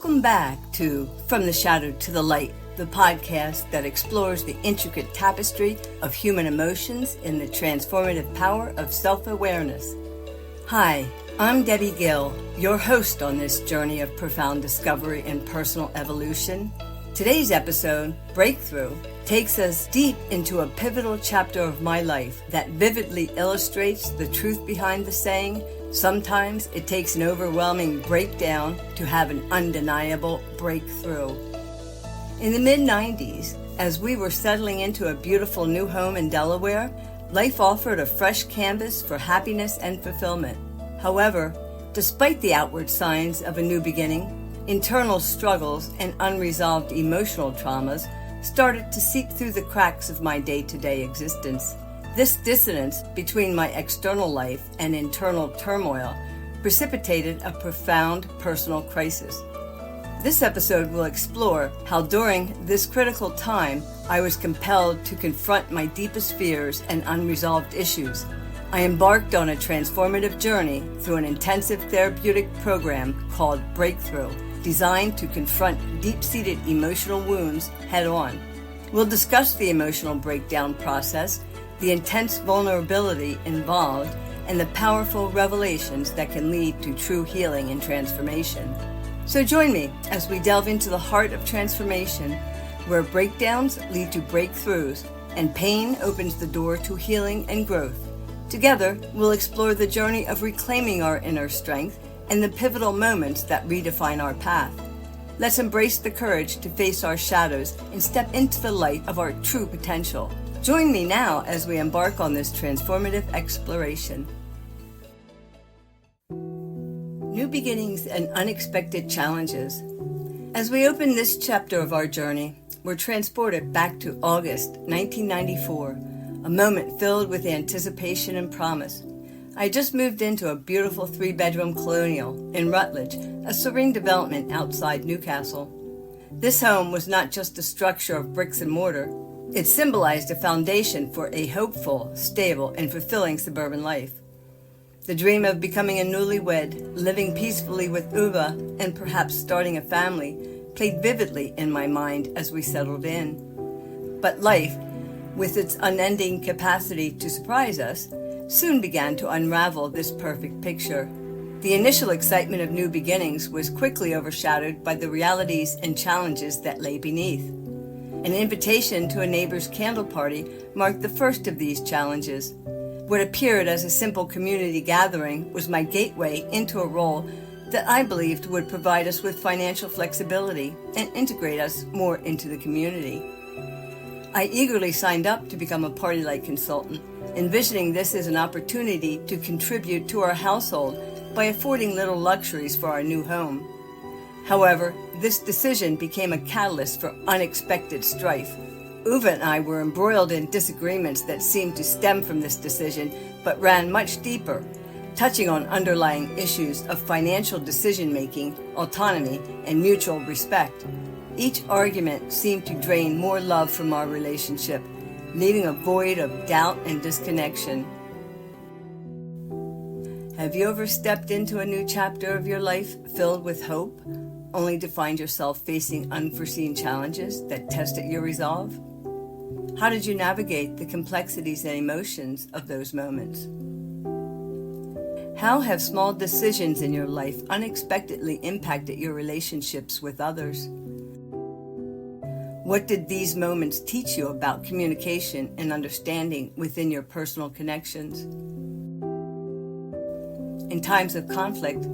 Welcome back to From the Shadow to the Light, the podcast that explores the intricate tapestry of human emotions in the transformative power of self-awareness. Hi, I'm Debbie Gill, your host on this journey of profound discovery and personal evolution. Today's episode, Breakthrough, takes us deep into a pivotal chapter of my life that vividly illustrates the truth behind the saying, sometimes it takes an overwhelming breakdown to have an undeniable breakthrough. In the mid-90s, as we were settling into a beautiful new home in Delaware, life offered a fresh canvas for happiness and fulfillment. However, despite the outward signs of a new beginning, internal struggles and unresolved emotional traumas started to seep through the cracks of my day-to-day existence. This dissonance between my external life and internal turmoil precipitated a profound personal crisis. This episode will explore how during this critical time I was compelled to confront my deepest fears and unresolved issues. I embarked on a transformative journey through an intensive therapeutic program called Breakthrough, designed to confront deep-seated emotional wounds head-on. We'll discuss the emotional breakdown process, the intense vulnerability involved, and the powerful revelations that can lead to true healing and transformation. So join me as we delve into the heart of transformation, where breakdowns lead to breakthroughs, and pain opens the door to healing and growth. Together, we'll explore the journey of reclaiming our inner strength and the pivotal moments that redefine our path. Let's embrace the courage to face our shadows and step into the light of our true potential. Join me now as we embark on this transformative exploration. New beginnings and unexpected challenges. As we open this chapter of our journey, we're transported back to August 1994, a moment filled with anticipation and promise. I had just moved into a beautiful 3-bedroom colonial in Rutledge, a serene development outside Newcastle. This home was not just a structure of bricks and mortar. It symbolized a foundation for a hopeful, stable, and fulfilling suburban life. The dream of becoming a newlywed, living peacefully with Uva, and perhaps starting a family played vividly in my mind as we settled in. But life, with its unending capacity to surprise us, soon began to unravel this perfect picture. The initial excitement of new beginnings was quickly overshadowed by the realities and challenges that lay beneath. An invitation to a neighbor's candle party marked the first of these challenges. What appeared as a simple community gathering was my gateway into a role that I believed would provide us with financial flexibility and integrate us more into the community. I eagerly signed up to become a party-light consultant, envisioning this as an opportunity to contribute to our household by affording little luxuries for our new home. However, this decision became a catalyst for unexpected strife. Uva and I were embroiled in disagreements that seemed to stem from this decision, but ran much deeper, touching on underlying issues of financial decision-making, autonomy, and mutual respect. Each argument seemed to drain more love from our relationship, leaving a void of doubt and disconnection. Have you ever stepped into a new chapter of your life filled with hope, only to find yourself facing unforeseen challenges that tested your resolve? How did you navigate the complexities and emotions of those moments? How have small decisions in your life unexpectedly impacted your relationships with others? What did these moments teach you about communication and understanding within your personal connections? In times of conflict,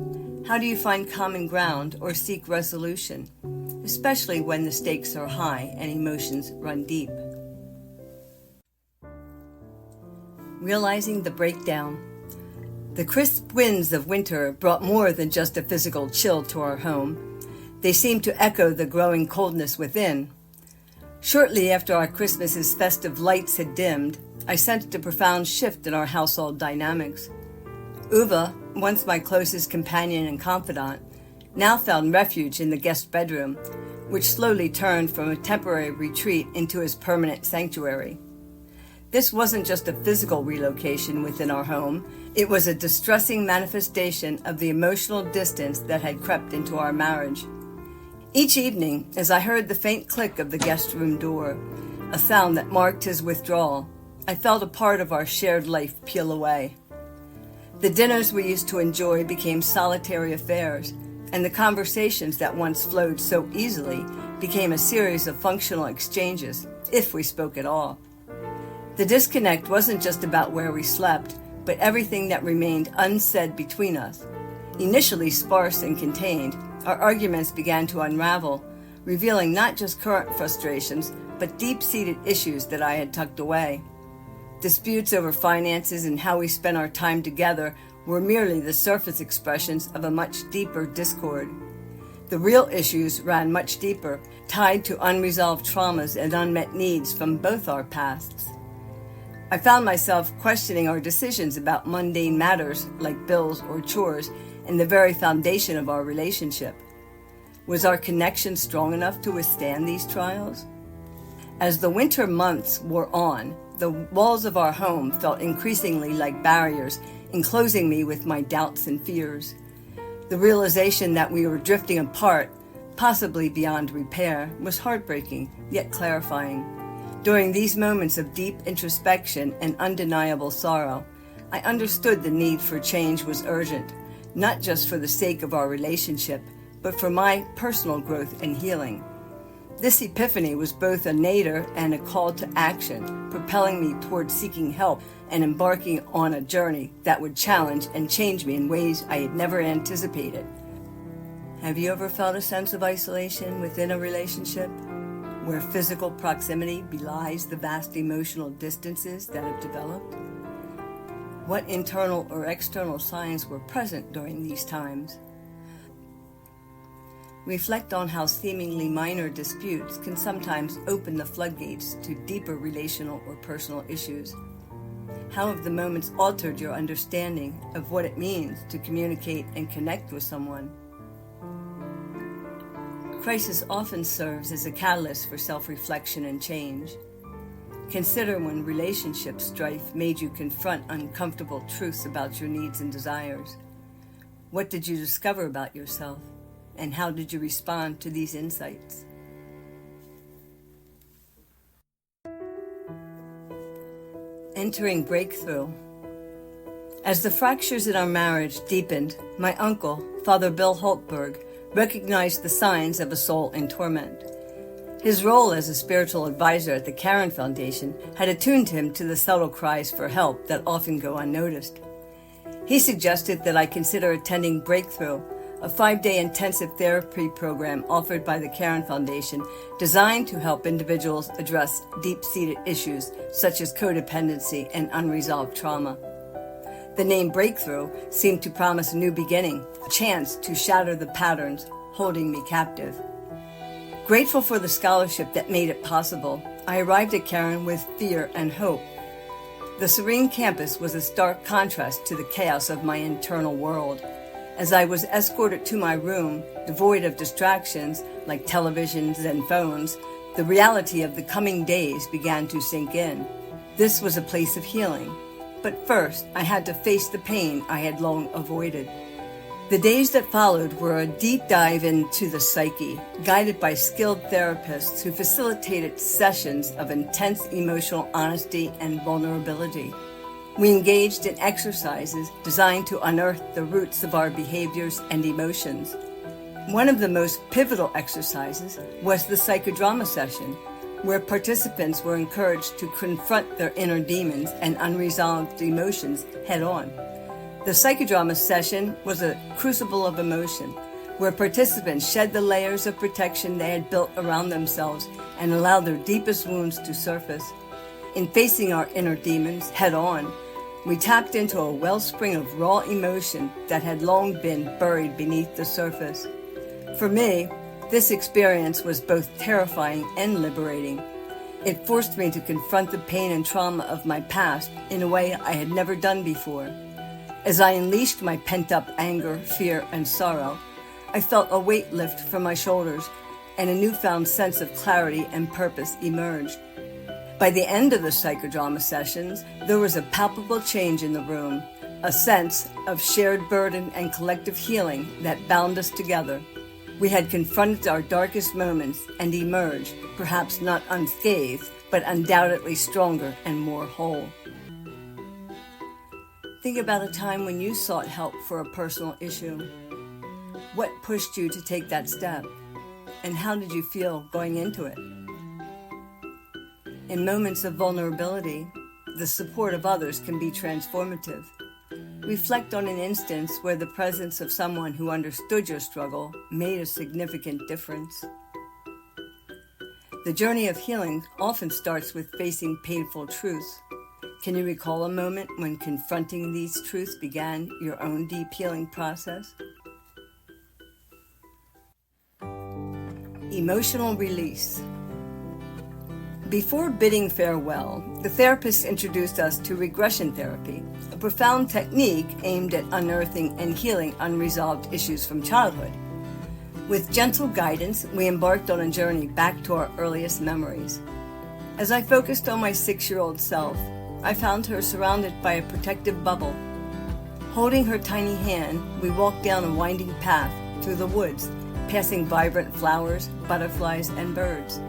how do you find common ground or seek resolution, especially when the stakes are high and emotions run deep? Realizing the breakdown. The crisp winds of winter brought more than just a physical chill to our home. They seemed to echo the growing coldness within. Shortly after our Christmas's festive lights had dimmed, I sensed a profound shift in our household dynamics. Uva, once my closest companion and confidant, now found refuge in the guest bedroom, which slowly turned from a temporary retreat into his permanent sanctuary. This wasn't just a physical relocation within our home, it was a distressing manifestation of the emotional distance that had crept into our marriage. Each evening, as I heard the faint click of the guest room door, a sound that marked his withdrawal, I felt a part of our shared life peel away. The dinners we used to enjoy became solitary affairs, and the conversations that once flowed so easily became a series of functional exchanges, if we spoke at all. The disconnect wasn't just about where we slept, but everything that remained unsaid between us. Initially sparse and contained, our arguments began to unravel, revealing not just current frustrations, but deep-seated issues that I had tucked away. Disputes over finances and how we spent our time together were merely the surface expressions of a much deeper discord. The real issues ran much deeper, tied to unresolved traumas and unmet needs from both our pasts. I found myself questioning our decisions about mundane matters like bills or chores and the very foundation of our relationship. Was our connection strong enough to withstand these trials? As the winter months wore on, the walls of our home felt increasingly like barriers, enclosing me with my doubts and fears. The realization that we were drifting apart, possibly beyond repair, was heartbreaking, yet clarifying. During these moments of deep introspection and undeniable sorrow, I understood the need for change was urgent, not just for the sake of our relationship, but for my personal growth and healing. This epiphany was both a nadir and a call to action, propelling me toward seeking help and embarking on a journey that would challenge and change me in ways I had never anticipated. Have you ever felt a sense of isolation within a relationship, where physical proximity belies the vast emotional distances that have developed? What internal or external signs were present during these times? Reflect on how seemingly minor disputes can sometimes open the floodgates to deeper relational or personal issues. How have the moments altered your understanding of what it means to communicate and connect with someone? Crisis often serves as a catalyst for self-reflection and change. Consider when relationship strife made you confront uncomfortable truths about your needs and desires. What did you discover about yourself? And how did you respond to these insights? Entering breakthrough. As the fractures in our marriage deepened, my uncle, Father Bill Holtberg, recognized the signs of a soul in torment. His role as a spiritual advisor at the Caron Foundation had attuned him to the subtle cries for help that often go unnoticed. He suggested that I consider attending Breakthrough, a 5-day intensive therapy program offered by the Caron Foundation designed to help individuals address deep-seated issues such as codependency and unresolved trauma. The name Breakthrough seemed to promise a new beginning, a chance to shatter the patterns holding me captive. Grateful for the scholarship that made it possible, I arrived at Caron with fear and hope. The serene campus was a stark contrast to the chaos of my internal world. As I was escorted to my room, devoid of distractions like televisions and phones, the reality of the coming days began to sink in. This was a place of healing. But first, I had to face the pain I had long avoided. The days that followed were a deep dive into the psyche, guided by skilled therapists who facilitated sessions of intense emotional honesty and vulnerability. We engaged in exercises designed to unearth the roots of our behaviors and emotions. One of the most pivotal exercises was the psychodrama session, where participants were encouraged to confront their inner demons and unresolved emotions head-on. The psychodrama session was a crucible of emotion, where participants shed the layers of protection they had built around themselves and allowed their deepest wounds to surface. In facing our inner demons head-on, we tapped into a wellspring of raw emotion that had long been buried beneath the surface. For me, this experience was both terrifying and liberating. It forced me to confront the pain and trauma of my past in a way I had never done before. As I unleashed my pent-up anger, fear, and sorrow, I felt a weight lift from my shoulders, and a newfound sense of clarity and purpose emerged. By the end of the psychodrama sessions, there was a palpable change in the room, a sense of shared burden and collective healing that bound us together. We had confronted our darkest moments and emerged, perhaps not unscathed, but undoubtedly stronger and more whole. Think about a time when you sought help for a personal issue. What pushed you to take that step? And how did you feel going into it? In moments of vulnerability, the support of others can be transformative. Reflect on an instance where the presence of someone who understood your struggle made a significant difference. The journey of healing often starts with facing painful truths. Can you recall a moment when confronting these truths began your own deep healing process? Emotional release. Before bidding farewell, the therapist introduced us to regression therapy, a profound technique aimed at unearthing and healing unresolved issues from childhood. With gentle guidance, we embarked on a journey back to our earliest memories. As I focused on my 6-year-old self, I found her surrounded by a protective bubble. Holding her tiny hand, we walked down a winding path through the woods, passing vibrant flowers, butterflies, and birds.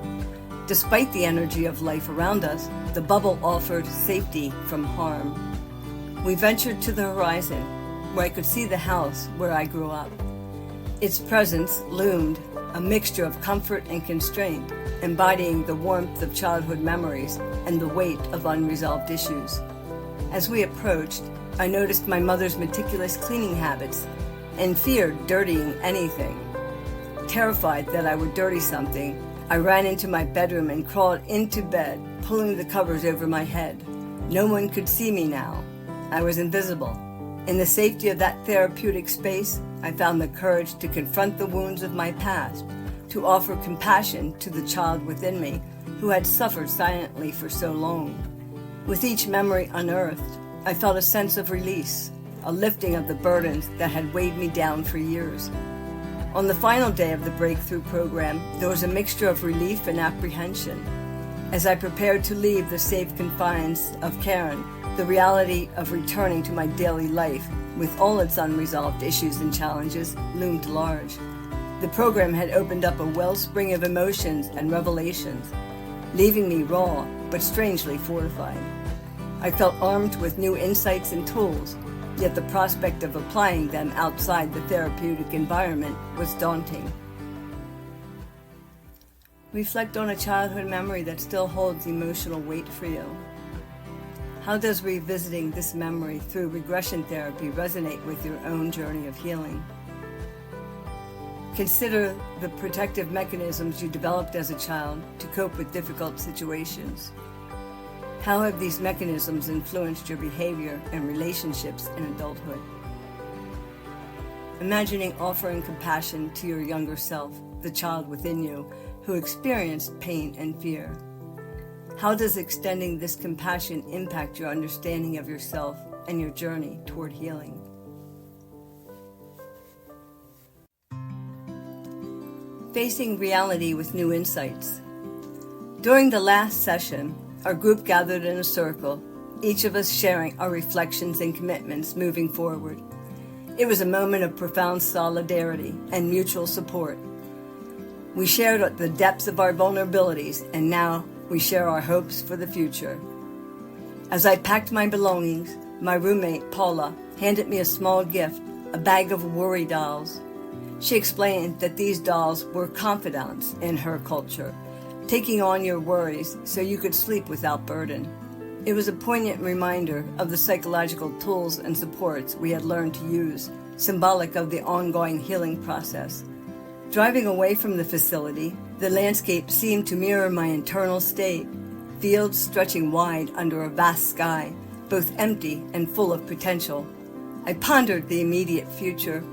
Despite the energy of life around us, the bubble offered safety from harm. We ventured to the horizon, where I could see the house where I grew up. Its presence loomed, a mixture of comfort and constraint, embodying the warmth of childhood memories and the weight of unresolved issues. As we approached, I noticed my mother's meticulous cleaning habits and feared dirtying anything. Terrified that I would dirty something, I ran into my bedroom and crawled into bed, pulling the covers over my head. No one could see me now. I was invisible. In the safety of that therapeutic space, I found the courage to confront the wounds of my past, to offer compassion to the child within me who had suffered silently for so long. With each memory unearthed, I felt a sense of release, a lifting of the burdens that had weighed me down for years. On the final day of the Breakthrough program, there was a mixture of relief and apprehension. As I prepared to leave the safe confines of Caron, the reality of returning to my daily life with all its unresolved issues and challenges loomed large. The program had opened up a wellspring of emotions and revelations, leaving me raw but strangely fortified. I felt armed with new insights and tools, yet the prospect of applying them outside the therapeutic environment was daunting. Reflect on a childhood memory that still holds emotional weight for you. How does revisiting this memory through regression therapy resonate with your own journey of healing? Consider the protective mechanisms you developed as a child to cope with difficult situations. How have these mechanisms influenced your behavior and relationships in adulthood? Imagining offering compassion to your younger self, the child within you, who experienced pain and fear. How does extending this compassion impact your understanding of yourself and your journey toward healing? Facing reality with new insights. During the last session, our group gathered in a circle, each of us sharing our reflections and commitments moving forward. It was a moment of profound solidarity and mutual support. We shared the depths of our vulnerabilities, and now we share our hopes for the future. As I packed my belongings, my roommate, Paula, handed me a small gift, a bag of worry dolls. She explained that these dolls were confidants in her culture, taking on your worries so you could sleep without burden. It was a poignant reminder of the psychological tools and supports we had learned to use, symbolic of the ongoing healing process. Driving away from the facility, the landscape seemed to mirror my internal state, fields stretching wide under a vast sky, both empty and full of potential. I pondered the immediate future,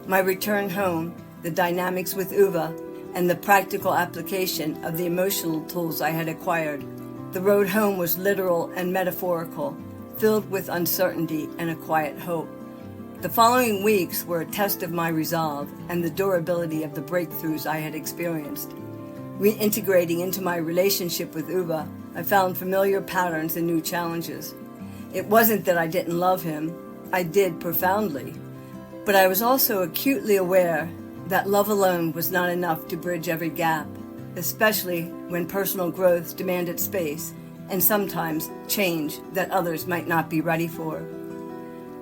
my return home, the dynamics with Uva, and the practical application of the emotional tools I had acquired. The road home was literal and metaphorical, filled with uncertainty and a quiet hope. The following weeks were a test of my resolve and the durability of the breakthroughs I had experienced. Reintegrating into my relationship with Uva, I found familiar patterns and new challenges. It wasn't that I didn't love him. I did profoundly. But I was also acutely aware that love alone was not enough to bridge every gap, especially when personal growth demanded space and sometimes change that others might not be ready for.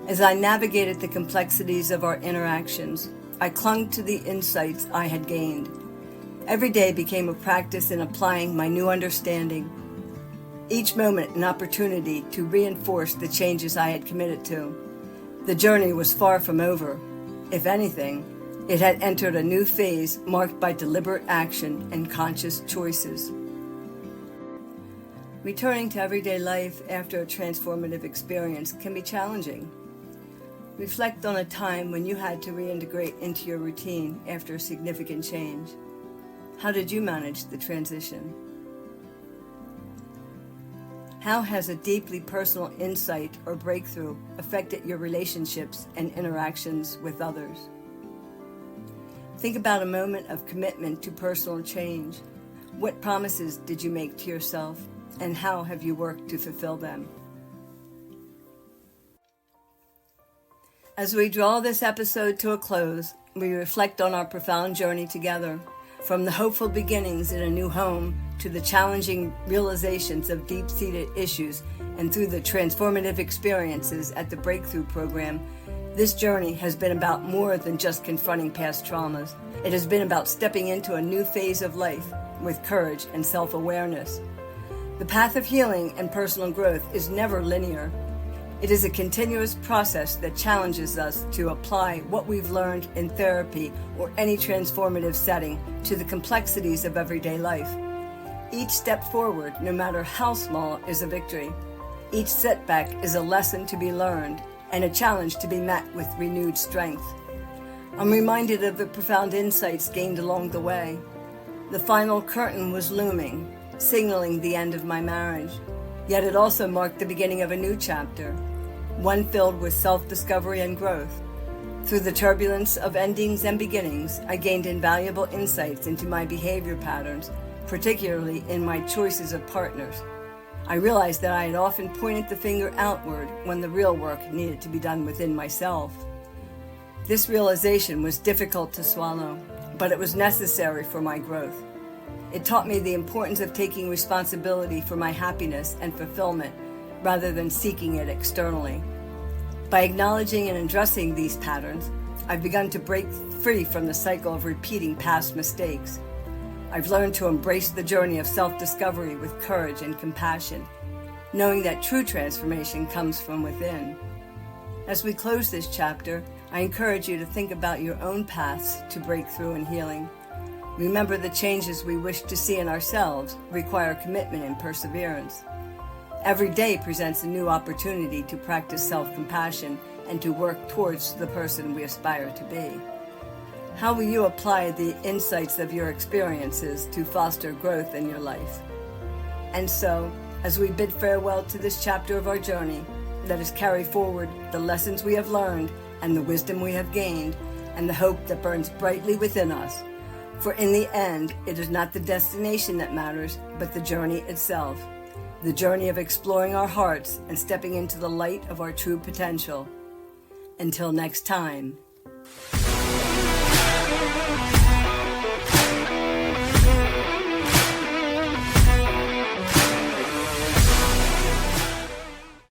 As I navigated the complexities of our interactions, I clung to the insights I had gained. Every day became a practice in applying my new understanding. Each moment an opportunity to reinforce the changes I had committed to. The journey was far from over. If anything, it had entered a new phase marked by deliberate action and conscious choices. Returning to everyday life after a transformative experience can be challenging. Reflect on a time when you had to reintegrate into your routine after a significant change. How did you manage the transition? How has a deeply personal insight or breakthrough affected your relationships and interactions with others? Think about a moment of commitment to personal change. What promises did you make to yourself, and how have you worked to fulfill them? As we draw this episode to a close, we reflect on our profound journey together, from the hopeful beginnings in a new home to the challenging realizations of deep-seated issues, and through the transformative experiences at the Breakthrough program. This journey has been about more than just confronting past traumas. It has been about stepping into a new phase of life with courage and self-awareness. The path of healing and personal growth is never linear. It is a continuous process that challenges us to apply what we've learned in therapy or any transformative setting to the complexities of everyday life. Each step forward, no matter how small, is a victory. Each setback is a lesson to be learned and a challenge to be met with renewed strength. I'm reminded of the profound insights gained along the way. The final curtain was looming, signaling the end of my marriage. Yet it also marked the beginning of a new chapter, one filled with self-discovery and growth. Through the turbulence of endings and beginnings, I gained invaluable insights into my behavior patterns, particularly in my choices of partners. I realized that I had often pointed the finger outward when the real work needed to be done within myself. This realization was difficult to swallow, but it was necessary for my growth. It taught me the importance of taking responsibility for my happiness and fulfillment rather than seeking it externally. By acknowledging and addressing these patterns, I've begun to break free from the cycle of repeating past mistakes. I've learned to embrace the journey of self-discovery with courage and compassion, knowing that true transformation comes from within. As we close this chapter, I encourage you to think about your own paths to breakthrough and healing. Remember, the changes we wish to see in ourselves require commitment and perseverance. Every day presents a new opportunity to practice self-compassion and to work towards the person we aspire to be. How will you apply the insights of your experiences to foster growth in your life? And so, as we bid farewell to this chapter of our journey, let us carry forward the lessons we have learned and the wisdom we have gained and the hope that burns brightly within us. For in the end, it is not the destination that matters, but the journey itself. The journey of exploring our hearts and stepping into the light of our true potential. Until next time.